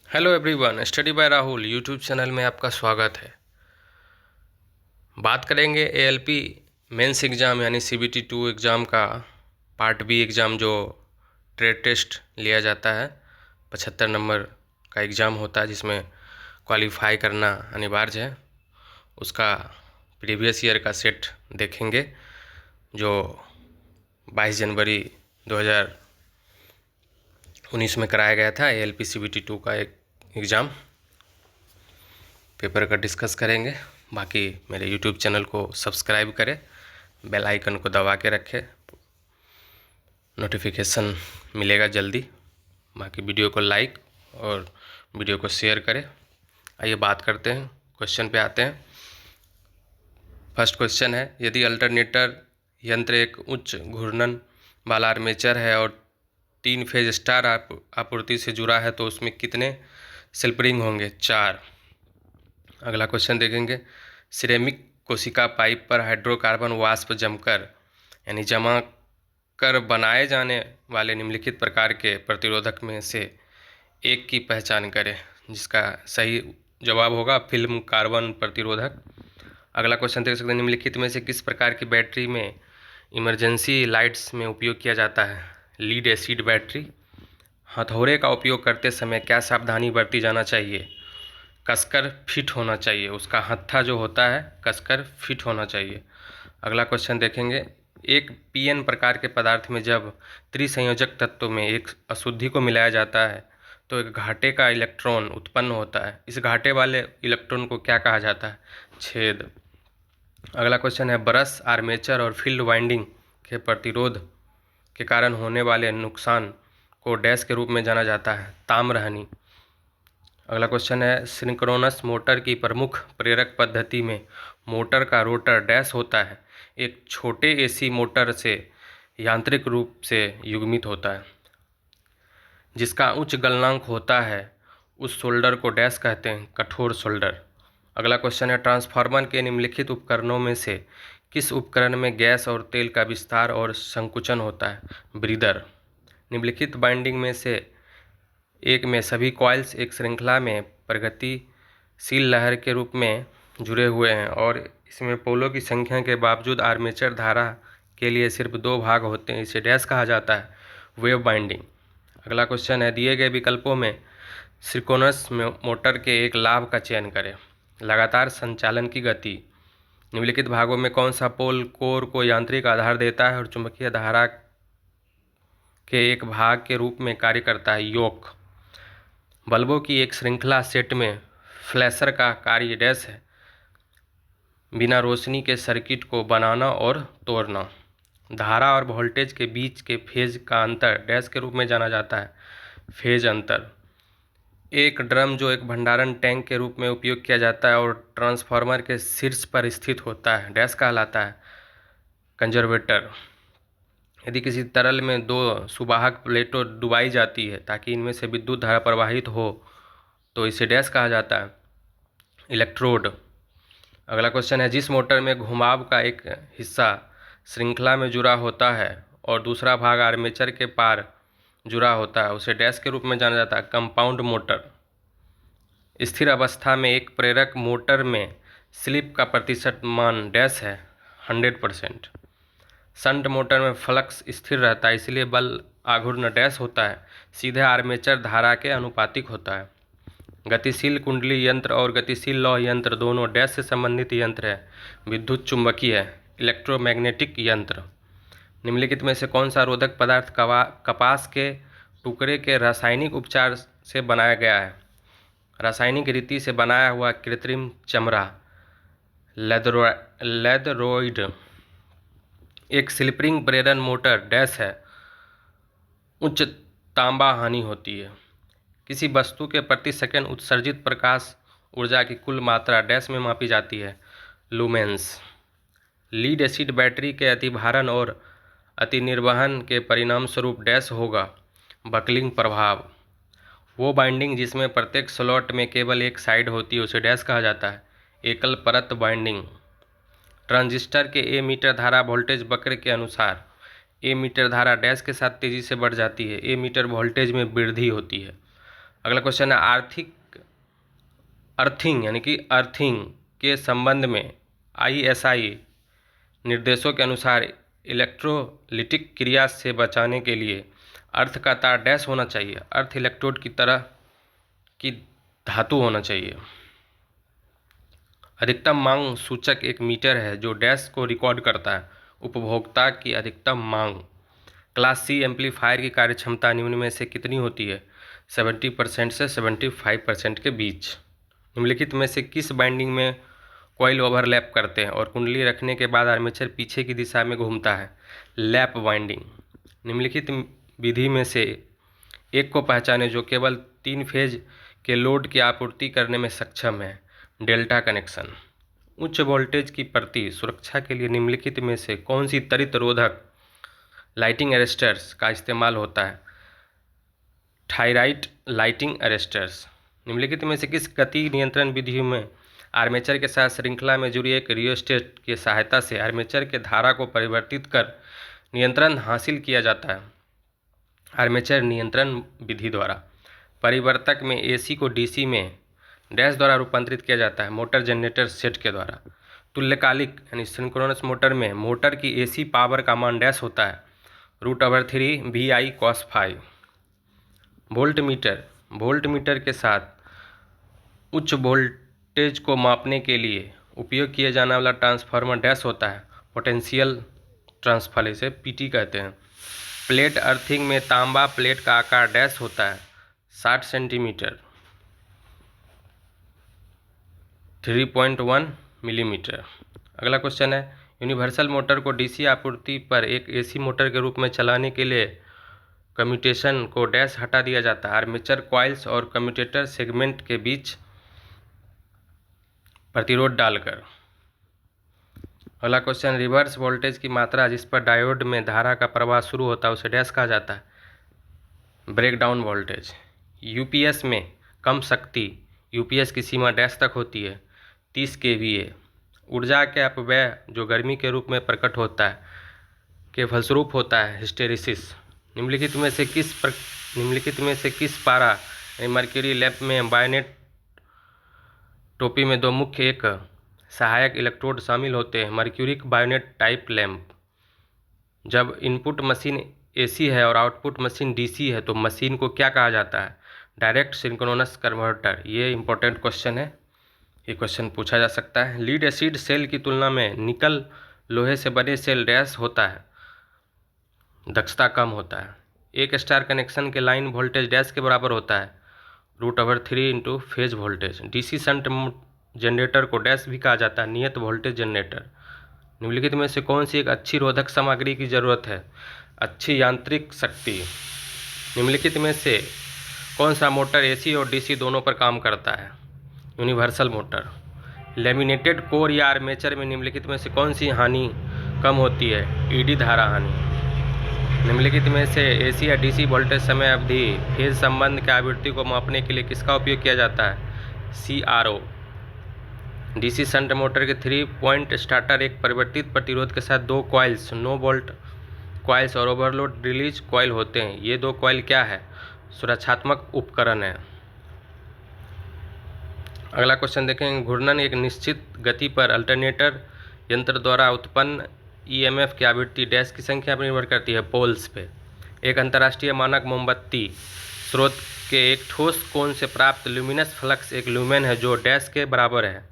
Hello everyone, study bye Rahul YouTube channel में आपका स्वागत है। बात करेंगे एएलपी मेंस एग्ज़ाम यानी सीबीटी 2 एग्ज़ाम का पार्ट बी एग्ज़ाम जो ट्रेड टेस्ट लिया जाता है। 75 नंबर का एग्ज़ाम होता है जिसमें क्वालिफाई करना अनिवार्य है। उसका प्रीवियस ईयर का सेट देखेंगे जो 22 जनवरी 2019 में कराया गया था। एएलपी सीबीटी 2 का एक एग्ज़ाम पेपर का डिस्कस करेंगे। बाकी मेरे यूट्यूब चैनल को सब्सक्राइब करें, बेल आइकन को दबा के रखें, नोटिफिकेशन मिलेगा जल्दी। बाकी वीडियो को लाइक और वीडियो को शेयर करें। आइए बात करते हैं, क्वेश्चन पे आते हैं। फर्स्ट क्वेश्चन है, यदि अल्टरनेटर यंत्र एक उच्च घूर्णन वाला आर्मेचर है और 3 फेज स्टार आपूर्ति से जुड़ा है तो उसमें कितने सेल्फ रिंग होंगे? 4। अगला क्वेश्चन देखेंगे, सिरेमिक कोशिका पाइप पर हाइड्रोकार्बन वाष्प जमकर यानी जमा कर बनाए जाने वाले निम्नलिखित प्रकार के प्रतिरोधक में से एक की पहचान करें। जिसका सही जवाब होगा फिल्म कार्बन प्रतिरोधक। अगला क्वेश्चन देख सकते हैं, निम्नलिखित में से किस प्रकार की बैटरी में इमरजेंसी लाइट्स में उपयोग किया जाता है? Lead acid battery. हथौड़े का उपयोग करते समय क्या सावधानी बरती जाना चाहिए? कसकर फिट होना चाहिए, उसका हत्था जो होता है कसकर फिट होना चाहिए। अगला क्वेश्चन देखेंगे, एक पीएन प्रकार के पदार्थ में जब त्रिसंयोजक तत्व में एक अशुद्धि को मिलाया जाता है तो एक घाटे का इलेक्ट्रॉन उत्पन्न होता है। इस घाटे वाले इलेक्ट्रॉन को क्या कहा जाता है? छेद। अगला क्वेश्चन है, ब्रश, आर्मेचर और फील्ड वाइंडिंग के प्रतिरोध के कारण होने वाले नुकसान को डैश के रूप में जाना जाता है? ताम्रहानि। अगला क्वेश्चन है, सिंक्रोनस मोटर की प्रमुख प्रेरक पद्धति में मोटर का रोटर डैश होता है। एक छोटे एसी मोटर से यांत्रिक रूप से युग्मित होता है जिसका उच्च गलनांक होता है। उस शोल्डर को डैश कहते हैं? कठोर शोल्डर। अगला क्वेश्चन है, ट्रांसफार्मर के निम्नलिखित उपकरणों में से किस उपकरण में गैस और तेल का विस्तार और संकुचन होता है? ब्रीदर। निम्नलिखित बाइंडिंग में से एक में सभी कॉइल्स एक श्रृंखला में प्रगतिशील लहर के रूप में जुड़े हुए हैं और इसमें पोलों की संख्या के बावजूद आर्मेचर धारा के लिए सिर्फ 2 भाग होते हैं। इसे डैश कहा जाता है? Wave binding. अगला क्वेश्चन है, दिए गए विकल्पों में सिंक्रोनस मोटर के एक लाभ का चयन करें। लगातार संचालन की गति। निम्नलिखित भागों में कौन सा पोल कोर को यांत्रिक आधार देता है और चुंबकीय धारा के एक भाग के रूप में कार्य करता है? योक। बल्बों की एक श्रृंखला सेट में फ्लैशर का कार्य डैश है? बिना रोशनी के सर्किट को बनाना और तोड़ना। धारा और वोल्टेज के बीच के फेज का अंतर डैश के रूप में जाना जाता है? फेज अंतर। एक ड्रम जो एक भंडारण टैंक के रूप में उपयोग किया जाता है और ट्रांसफार्मर के शीर्ष पर स्थित होता है, डैश कहलाता है? कंजर्वेटर। यदि किसी तरल में 2 सुवाहक प्लेटों डुबाई जाती है ताकि इनमें से विद्युत धारा प्रवाहित हो तो इसे डैश कहा जाता है? इलेक्ट्रोड। अगला क्वेश्चन है, जिस मोटर में घुमाव का एक हिस्सा श्रृंखला में जुड़ा होता है और दूसरा भाग आर्मेचर के पार जुड़ा होता है उसे डैश के रूप में जाना जाता है? Compound motor. स्थिर अवस्था में एक प्रेरक मोटर में स्लिप का प्रतिशत मान डैश है? 100%। शंट मोटर में फ्लक्स स्थिर रहता है इसलिए बल आघूर्ण डैश होता है? सीधे आर्मेचर धारा के अनुपातिक होता है? गतिशील कुंडली यंत्र और गतिशील लौह यंत्र दोनों डैश से संबंधित यंत्र है? विद्युत चुंबकीय है? इलेक्ट्रोमैग्नेटिक यंत्र। निम्नलिखित में से कौन सा रोधक पदार्थ कपास के टुकड़े के रासायनिक उपचार से बनाया गया है? रासायनिक रीति से बनाया हुआ कृत्रिम चमड़ा, लेदरोइड। एक स्लिप रिंग प्रेरण मोटर डैश है? उच्च तांबा हानि होती है? किसी वस्तु के प्रति सेकंड उत्सर्जित प्रकाश ऊर्जा की कुल मात्रा डैश में मापी जाती है? लूमेंस। लीड एसिड बैटरी के अतिभारण और अतिनिर्वहन के परिणाम स्वरूप डैश होगा? बकलिंग प्रभाव। वो बाइंडिंग जिसमें प्रत्येक स्लॉट में केवल एक साइड होती है उसे डैश कहा जाता है? एकल परत बाइंडिंग। ट्रांजिस्टर के एमीटर धारा वोल्टेज वक्र के अनुसार एमीटर धारा डैश के साथ तेजी से बढ़ जाती है? एमीटर वोल्टेज में वृद्धि होती है? अगला क्वेश्चन है अर्थिंग यानी कि अर्थिंग के संबंध में ISI निर्देशों के अनुसार इलेक्ट्रोलिटिक क्रिया से बचाने के लिए अर्थ का तार डैश होना चाहिए। अर्थ इलेक्ट्रोड की तरह की धातु होना चाहिए। अधिकतम मांग सूचक एक मीटर है जो डैश को रिकॉर्ड करता है। उपभोक्ता की अधिकतम मांग। क्लास C एम्पलीफायर की कार्यक्षमता निम्न में से कितनी होती है? 70% से 75% के बीच। निम्नलिखित में से किस बाइंडिंग में कॉइल ओवरलैप करते हैं और कुंडली रखने के बाद आर्मेचर पीछे की दिशा में घूमता है? Lap winding. निम्नलिखित विधि में से एक को पहचाने जो केवल 3 फेज के लोड की आपूर्ति करने में सक्षम है। Delta connection. उच्च वोल्टेज की प्रति सुरक्षा के लिए निम्नलिखित में से कौन सी त्वरित रोधक लाइटिंग अरेस्टर्स का इस्तेमाल होता है? Thyroid lighting arresters. निम्नलिखित में से किस गति नियंत्रण विधि में आर्मेचर के साथ श्रृंखला में जुड़ी एक रियोस्टेट की सहायता से आर्मेचर के धारा को परिवर्तित कर नियंत्रण हासिल किया जाता है? आर्मेचर नियंत्रण विधि द्वारा। परिवर्तक में AC को DC में डैश द्वारा रूपांतरित किया जाता है। मोटर जनरेटर सेट के द्वारा। तुल्यकालिक यानी सिंक्रोनस मोटर में मोटर की AC पावर का मान डैश होता है √3 VI cos phi। Volt meter के साथ उच्च वोल्टेज को मापने के लिए उपयोग किया जाने वाला ट्रांसफार्मर डैश होता है पोटेंशियल ट्रांसफर, इसे PT कहते हैं। प्लेट अर्थिंग में तांबा प्लेट का आकार डैश होता है 60 सेंटीमीटर 3.1 मिलीमीटर। अगला क्वेश्चन है यूनिवर्सल मोटर को DC आपूर्ति पर एक AC मोटर के रूप में चलाने के लिए कम्यूटेशन को डैश हटा दिया जाता है? आर्मेचर कॉइल्स और कम्यूटेटर सेगमेंट के बीच प्रतिरोध डालकर। अगला क्वेश्चन रिवर्स वोल्टेज की मात्रा जिस पर डायोड में धारा का प्रवाह शुरू होता है उसे डैश कहा जाता है? Breakdown voltage. UPS में कम शक्ति UPS की सीमा डैश तक होती है 30 kVA। ऊर्जा के अपव्यय जो गर्मी के रूप में प्रकट होता है के फलस्वरूप होता है हिस्टेरिसिस। निम्नलिखित में से किस पारा मर्क्यूरी लैंप में बायोनेट टोपी में दो मुख्य एक सहायक इलेक्ट्रोड शामिल होते हैं? Mercuric BioNTech type lamp. जब इनपुट मशीन AC है और आउटपुट मशीन DC है तो मशीन को क्या कहा जाता है? Direct synchronous converter. ये इंपॉर्टेंट क्वेश्चन है, ये क्वेश्चन पूछा जा सकता है। लीड एसिड सेल की तुलना में निकल लोहे से बने सेल डैश होता है? दक्षता कम होता है। एक स्टार कनेक्शन के लाइन वोल्टेज डैश के बराबर होता है √3 into phase voltage. DC shunt generator को डैश भी कहा जाता है? नियत वोल्टेज जनरेटर। निम्नलिखित में से कौन सी एक अच्छी रोधक सामग्री की जरूरत है? अच्छी यांत्रिक शक्ति। निम्नलिखित में से कौन सा मोटर AC और DC दोनों पर काम करता है? Universal motor. लेमिनेटेड कोर या आर्मेचर में निम्नलिखित में से कौन सी हानि कम होती है? ED धारा हानि। निम्नलिखित में से AC या DC वोल्टेज समय अवधि फेज संबंध के आवृत्ति को मापने के लिए किसका उपयोग किया जाता है? CRO। DC शंट मोटर के 3 पॉइंट स्टार्टर एक परिवर्तित प्रतिरोध के साथ 2 कॉइल्स नो बोल्ट कॉइल्स और ओवरलोड रिलीज कॉइल होते हैं। ये 2 कॉइल क्या है? सुरक्षात्मक उपकरण है। अगला क्वेश्चन देखेंगे घूर्णन एक निश्चित गति पर अल्टरनेटर यंत्र द्वारा उत्पन्न EMF की आवृत्ति डैश की संख्या पर निर्भर करती है? पोल्स पे। एक अंतर्राष्ट्रीय मानक मोमबत्ती स्रोत के एक ठोस कोण से प्राप्त ल्यूमिनस फ्लक्स एक ल्यूमेन है जो डैश के बराबर है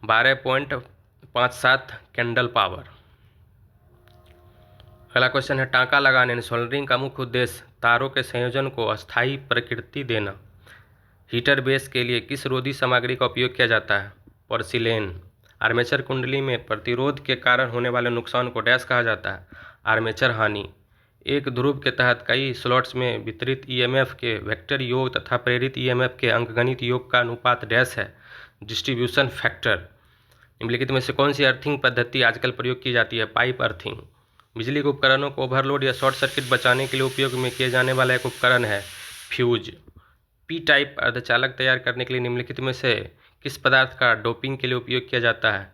12.57 कैंडल पावर। अगला क्वेश्चन है टाँका लगाने यानी सोल्डरिंग का मुख्य उद्देश्य तारों के संयोजन को अस्थायी प्रकृति देना। हीटर बेस के लिए किस रोधी सामग्री का उपयोग किया जाता है? पोर्सिलेन। आर्मेचर कुंडली में प्रतिरोध के कारण होने वाले नुकसान को डैश कहा जाता है? आर्मेचर हानि। एक ध्रुव के तहत कई स्लॉट्स में वितरित EMF के वेक्टर योग तथा प्रेरित EMF के अंकगणित योग का अनुपात डैश है? Distribution factor. निम्नलिखित में से कौन सी अर्थिंग पद्धति आजकल प्रयोग की जाती है? Pipe earthing. बिजली के उपकरणों को ओवरलोड या शॉर्ट सर्किट बचाने के लिए उपयोग में किए जाने वाला एक उपकरण है फ्यूज। P टाइप अर्धचालक तैयार करने के लिए निम्नलिखित में से किस पदार्थ का डोपिंग के लिए उपयोग किया जाता है?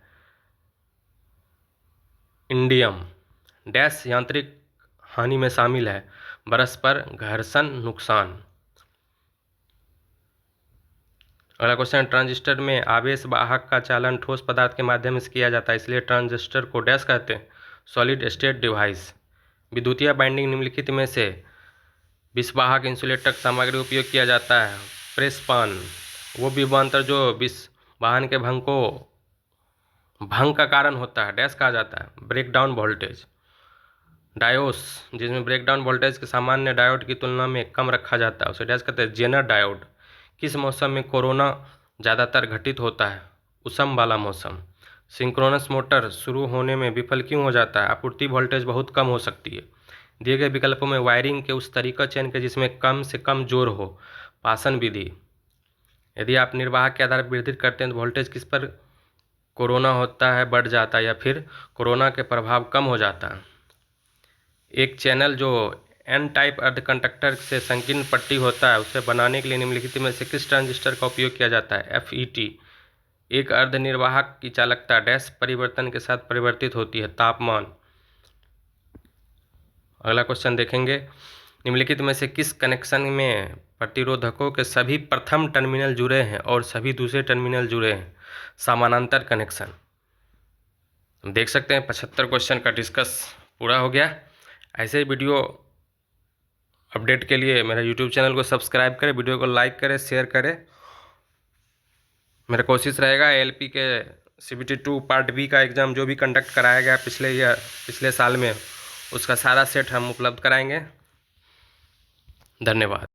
इंडियम। डैश यांत्रिक हानि में शामिल है? परस्पर घर्षण नुकसान। अगला क्वेश्चन, ट्रांजिस्टर में आवेश वाहक का चालन ठोस पदार्थ के माध्यम से किया जाता है, इसलिए ट्रांजिस्टर को डैश कहते हैं, सॉलिड स्टेट डिवाइस। विद्युतीय बाइंडिंग निम्नलिखित में से विषवाहक इंसुलेटर सामग्री उपयोग किया जाता है, प्रेस पान, वो विभवांतर जो विष वाहन के भंग का कारण होता है, डैश कहा जाता है, ब्रेक डाउन वोल्टेज। डायोस, जिसमें ब्रेक डाउन वोल्टेज के सामान्य डायोड की तुलना में कम रखा जाता है, उसे डैश कहते हैं, जेनर डायोड। किस मौसम में कोरोना ज़्यादातर घटित होता है, उष्ण वाला मौसम। सिंक्रोनस मोटर शुरू होने में विफल क्यों हो जाता है, आपूर्ति वोल्टेज बहुत कम हो सकती है। दिए गए विकल्पों में वायरिंग के उस तरीका चयन के जिसमें कम से कम जोर हो, पासन विधि। यदि आप निर्वाह के आधार पर वितरित करते हैं तो वोल्टेज किस पर कोरोना होता है, बढ़ जाता है, या फिर कोरोना के प्रभाव कम हो जाता है। एक चैनल जो एन टाइप अर्ध कंडक्टर से संकीर्ण पट्टी होता है, उसे बनाने के लिए निम्नलिखित में से किस ट्रांजिस्टर का उपयोग किया जाता है, FET। एक अर्ध निर्वाहक की चालकता डैश परिवर्तन के साथ परिवर्तित होती है, तापमान। अगला क्वेश्चन देखेंगे, निम्नलिखित में से किस कनेक्शन में प्रतिरोधकों के सभी प्रथम टर्मिनल जुड़े हैं और सभी दूसरे टर्मिनल जुड़े हैं, समानांतर कनेक्शन। देख सकते हैं 75 क्वेश्चन का डिस्कस पूरा हो गया। ऐसे ही वीडियो अपडेट के लिए मेरा यूट्यूब चैनल को सब्सक्राइब करें, वीडियो को लाइक करें, शेयर करें। मेरा कोशिश रहेगा LP के CBT 2 पार्ट B का एग्ज़ाम जो भी कंडक्ट कराया गया पिछले साल में, उसका सारा सेट हम उपलब्ध कराएंगे। धन्यवाद।